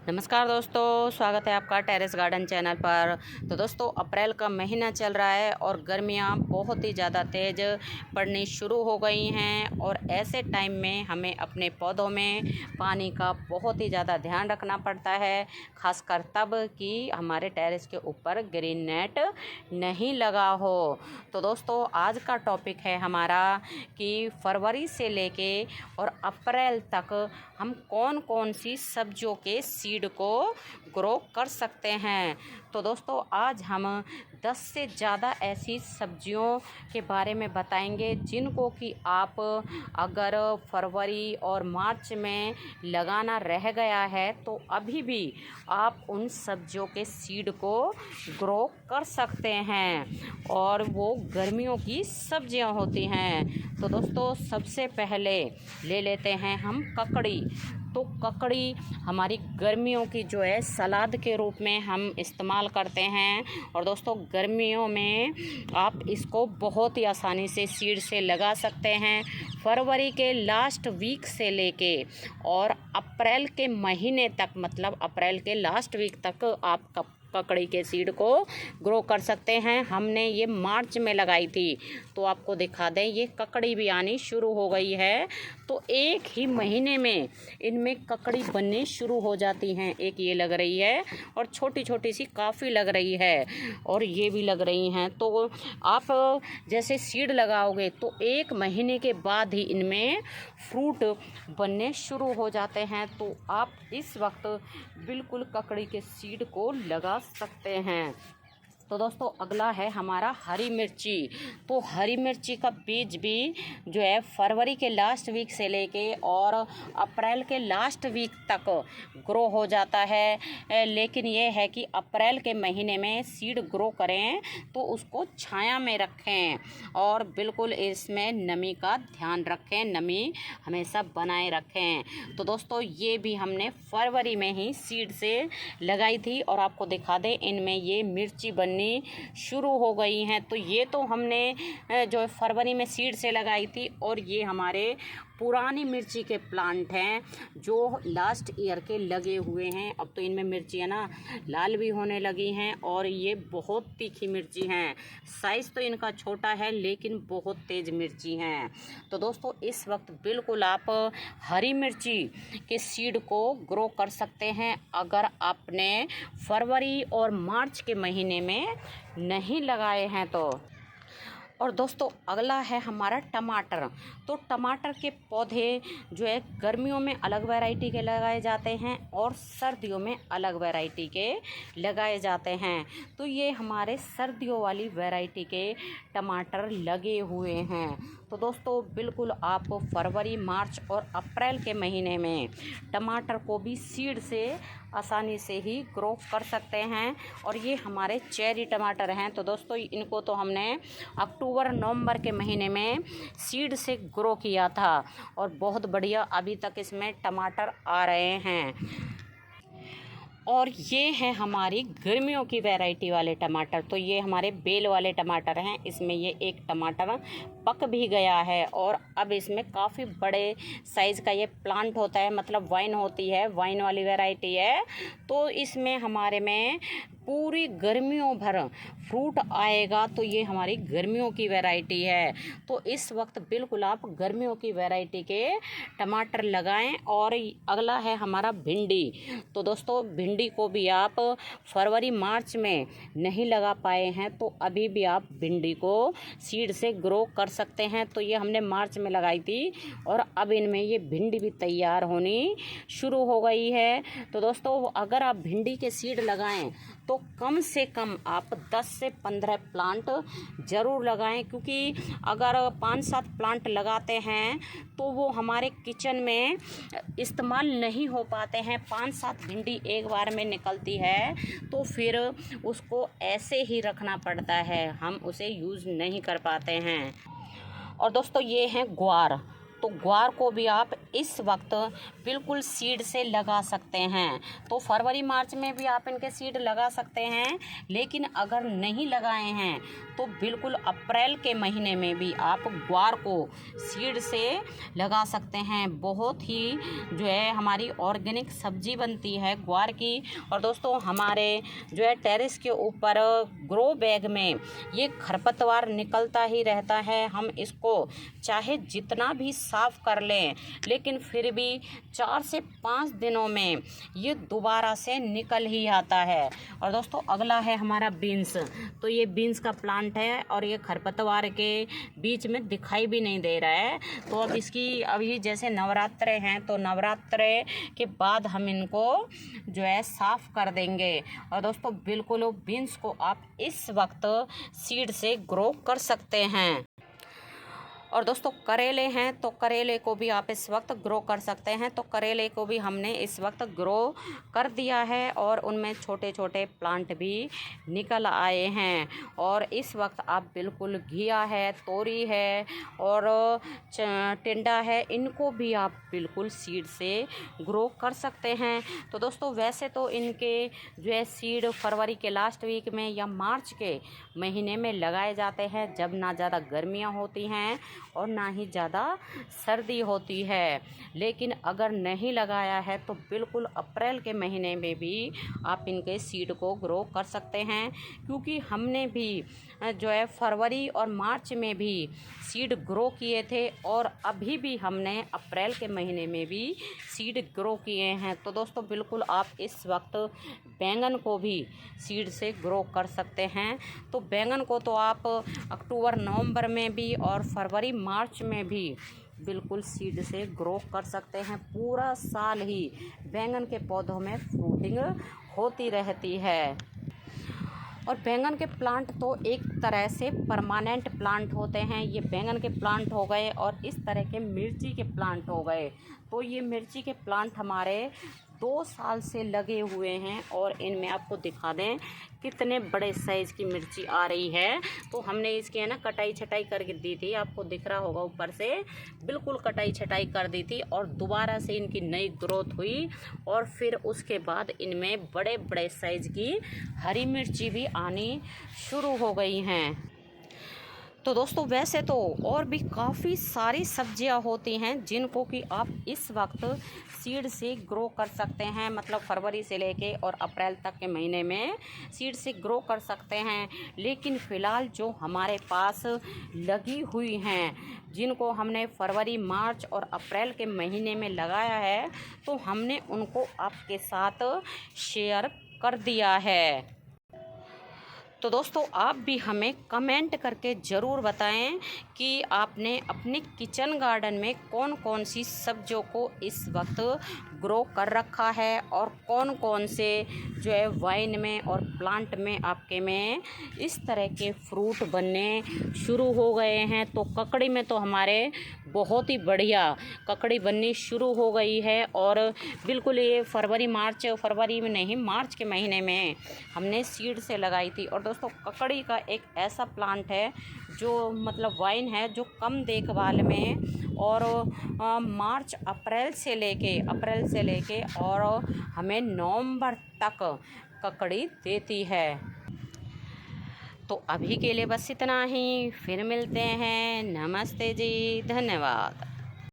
नमस्कार दोस्तों, स्वागत है आपका टेरेस गार्डन चैनल पर। तो दोस्तों, अप्रैल का महीना चल रहा है और गर्मियां बहुत ही ज़्यादा तेज़ पड़नी शुरू हो गई हैं और ऐसे टाइम में हमें अपने पौधों में पानी का बहुत ही ज़्यादा ध्यान रखना पड़ता है, खासकर तब कि हमारे टेरेस के ऊपर ग्रीन नेट नहीं लगा हो। तो दोस्तों, आज का टॉपिक है हमारा कि फरवरी से लेके और अप्रैल तक हम कौन कौन सी सब्जियों के सीड को ग्रो कर सकते हैं। तो दोस्तों, आज हम 10 से ज़्यादा ऐसी सब्जियों के बारे में बताएंगे जिनको कि आप अगर फरवरी और मार्च में लगाना रह गया है तो अभी भी आप उन सब्जियों के सीड को ग्रो कर सकते हैं और वो गर्मियों की सब्जियां होती हैं। तो दोस्तों, सबसे पहले ले लेते हैं हम ककड़ी। तो ककड़ी हमारी गर्मियों की जो है सलाद के रूप में हम इस्तेमाल करते हैं और दोस्तों, गर्मियों में आप इसको बहुत ही आसानी से सीड से लगा सकते हैं। फरवरी के लास्ट वीक से लेके और अप्रैल के महीने तक, मतलब अप्रैल के लास्ट वीक तक आप ककड़ी के सीड को ग्रो कर सकते हैं। हमने ये मार्च में लगाई थी, तो आपको दिखा दें, ये ककड़ी भी आनी शुरू हो गई है। तो एक ही महीने में इनमें ककड़ी बननी शुरू हो जाती हैं। एक ये लग रही है और छोटी छोटी सी काफ़ी लग रही है और ये भी लग रही हैं। तो आप जैसे सीड लगाओगे तो एक महीने के बाद ही इनमें फ्रूट बनने शुरू हो जाते हैं। तो आप इस वक्त बिल्कुल ककड़ी के सीड को लगा सकते हैं। तो दोस्तों, अगला है हमारा हरी मिर्ची। तो हरी मिर्ची का बीज भी जो है फरवरी के लास्ट वीक से लेके और अप्रैल के लास्ट वीक तक ग्रो हो जाता है। लेकिन ये है कि अप्रैल के महीने में सीड ग्रो करें तो उसको छाया में रखें और बिल्कुल इसमें नमी का ध्यान रखें, नमी हमेशा बनाए रखें। तो दोस्तों, ये भी हमने फरवरी में ही सीड से लगाई थी और आपको दिखा दें, इनमें ये मिर्ची बननी शुरू हो गई हैं। तो ये तो हमने जो फरवरी में सीड से लगाई थी और ये हमारे पुरानी मिर्ची के प्लांट हैं जो लास्ट ईयर के लगे हुए हैं। अब तो इनमें मिर्चियाँ ना लाल भी होने लगी हैं और ये बहुत तीखी मिर्ची हैं। साइज़ तो इनका छोटा है लेकिन बहुत तेज़ मिर्ची हैं। तो दोस्तों, इस वक्त बिल्कुल आप हरी मिर्ची के सीड को ग्रो कर सकते हैं अगर आपने फरवरी और मार्च के महीने में नहीं लगाए हैं तो। और दोस्तों, अगला है हमारा टमाटर। तो टमाटर के पौधे जो है गर्मियों में अलग वैरायटी के लगाए जाते हैं और सर्दियों में अलग वैरायटी के लगाए जाते हैं। तो ये हमारे सर्दियों वाली वैरायटी के टमाटर लगे हुए हैं। तो दोस्तों, बिल्कुल आप फरवरी, मार्च और अप्रैल के महीने में टमाटर को भी सीड से आसानी से ही ग्रो कर सकते हैं। और ये हमारे चेरी टमाटर हैं। तो दोस्तों, इनको तो हमने अक्टूबर नवंबर के महीने में सीड से ग्रो किया था और बहुत बढ़िया अभी तक इसमें टमाटर आ रहे हैं। और ये हैं हमारी गर्मियों की वैरायटी वाले टमाटर। तो ये हमारे बेल वाले टमाटर हैं। इसमें ये एक टमाटर पक भी गया है और अब इसमें काफ़ी बड़े साइज़ का ये प्लांट होता है, मतलब वाइन होती है, वाइन वाली वैरायटी है। तो इसमें हमारे में पूरी गर्मियों भर फ्रूट आएगा। तो ये हमारी गर्मियों की वैरायटी है। तो इस वक्त बिल्कुल आप गर्मियों की वैरायटी के टमाटर लगाएं। और अगला है हमारा भिंडी। तो दोस्तों, भिंडी को भी आप फरवरी मार्च में नहीं लगा पाए हैं तो अभी भी आप भिंडी को सीड से ग्रो कर सकते हैं। तो ये हमने मार्च में लगाई थी और अब इनमें ये भिंडी भी तैयार होनी शुरू हो गई है। तो दोस्तों, अगर आप भिंडी के सीड लगाएं तो कम से कम आप 10 से 15 प्लांट ज़रूर लगाएं, क्योंकि अगर 5-7 प्लांट लगाते हैं तो वो हमारे किचन में इस्तेमाल नहीं हो पाते हैं। 5-7 भिंडी एक बार में निकलती है तो फिर उसको ऐसे ही रखना पड़ता है, हम उसे यूज़ नहीं कर पाते हैं। और दोस्तों, ये हैं ग्वार। तो ग्वार को भी आप इस वक्त बिल्कुल सीड से लगा सकते हैं। तो फरवरी मार्च में भी आप इनके सीड लगा सकते हैं, लेकिन अगर नहीं लगाए हैं तो बिल्कुल अप्रैल के महीने में भी आप ग्वार को सीड से लगा सकते हैं। बहुत ही जो है हमारी ऑर्गेनिक सब्जी बनती है ग्वार की। और दोस्तों हमारे जो है टेरेस के ऊपर ग्रो बैग में ये खरपतवार निकलता ही रहता है। हम इसको चाहे जितना भी साफ कर लें, लेकिन फिर भी 4 से 5 दिनों में ये दोबारा से निकल ही आता है। और दोस्तों अगला है हमारा बीन्स। तो ये बीन्स का प्लांट है और ये खरपतवार के बीच में दिखाई भी नहीं दे रहा है। तो अब इसकी अभी जैसे नवरात्रे हैं, तो नवरात्रे के बाद हम इनको जो है साफ कर देंगे। और दोस्तों बिल्कुल बीन्स को आप इस वक्त सीड से ग्रो कर सकते हैं। और दोस्तों करेले हैं, तो करेले को भी आप इस वक्त ग्रो कर सकते हैं। तो करेले को भी हमने इस वक्त ग्रो कर दिया है और उनमें छोटे छोटे प्लांट भी निकल आए हैं। और इस वक्त आप बिल्कुल घिया है, तोरी है और टिंडा है, इनको भी आप बिल्कुल सीड से ग्रो कर सकते हैं। तो दोस्तों वैसे तो इनके जो है सीड फरवरी के लास्ट वीक में या मार्च के महीने में लगाए जाते हैं, जब ना ज़्यादा गर्मियाँ होती हैं और ना ही ज़्यादा सर्दी होती है। लेकिन अगर नहीं लगाया है तो बिल्कुल अप्रैल के महीने में भी आप इनके सीड को ग्रो कर सकते हैं, क्योंकि हमने भी जो है फरवरी और मार्च में भी सीड ग्रो किए थे और अभी भी हमने अप्रैल के महीने में भी सीड ग्रो किए हैं। तो दोस्तों बिल्कुल आप इस वक्त बैंगन को भी सीड से ग्रो कर सकते हैं। तो बैंगन को तो आप अक्टूबर नवंबर में भी और फरवरी मार्च में भी बिल्कुल सीड से ग्रो कर सकते हैं। पूरा साल ही बैंगन के पौधों में फ्रूटिंग होती रहती है। और बैंगन के प्लांट तो एक तरह से परमानेंट प्लांट होते हैं। ये बैंगन के प्लांट हो गए और इस तरह के मिर्ची के प्लांट हो गए। तो ये मिर्ची के प्लांट हमारे 2 साल से लगे हुए हैं और इनमें आपको दिखा दें कितने बड़े साइज़ की मिर्ची आ रही है। तो हमने इसकी है ना कटाई छटाई करके दी थी, आपको दिख रहा होगा ऊपर से बिल्कुल कटाई छटाई कर दी थी और दोबारा से इनकी नई ग्रोथ हुई और फिर उसके बाद इनमें बड़े बड़े साइज़ की हरी मिर्ची भी आनी शुरू हो गई हैं। तो दोस्तों वैसे तो और भी काफ़ी सारी सब्जियां होती हैं जिनको कि आप इस वक्त सीड से ग्रो कर सकते हैं। मतलब फरवरी से लेके और अप्रैल तक के महीने में सीड से ग्रो कर सकते हैं। लेकिन फ़िलहाल जो हमारे पास लगी हुई हैं, जिनको हमने फरवरी मार्च और अप्रैल के महीने में लगाया है, तो हमने उनको आपके साथ शेयर कर दिया है। तो दोस्तों आप भी हमें कमेंट करके ज़रूर बताएं कि आपने अपने किचन गार्डन में कौन कौन सी सब्जियों को इस वक्त ग्रो कर रखा है और कौन कौन से जो है वाइन में और प्लांट में आपके में इस तरह के फ्रूट बनने शुरू हो गए हैं। तो ककड़ी में तो हमारे बहुत ही बढ़िया ककड़ी बननी शुरू हो गई है और बिल्कुल ये फरवरी में नहीं, मार्च के महीने में हमने सीड से लगाई थी। और दोस्तों ककड़ी का एक ऐसा प्लांट है जो मतलब वाइन है जो कम देखभाल में और मार्च अप्रैल से लेके और हमें नवंबर तक ककड़ी देती है। तो अभी के लिए बस इतना ही, फिर मिलते हैं। नमस्ते जी, धन्यवाद।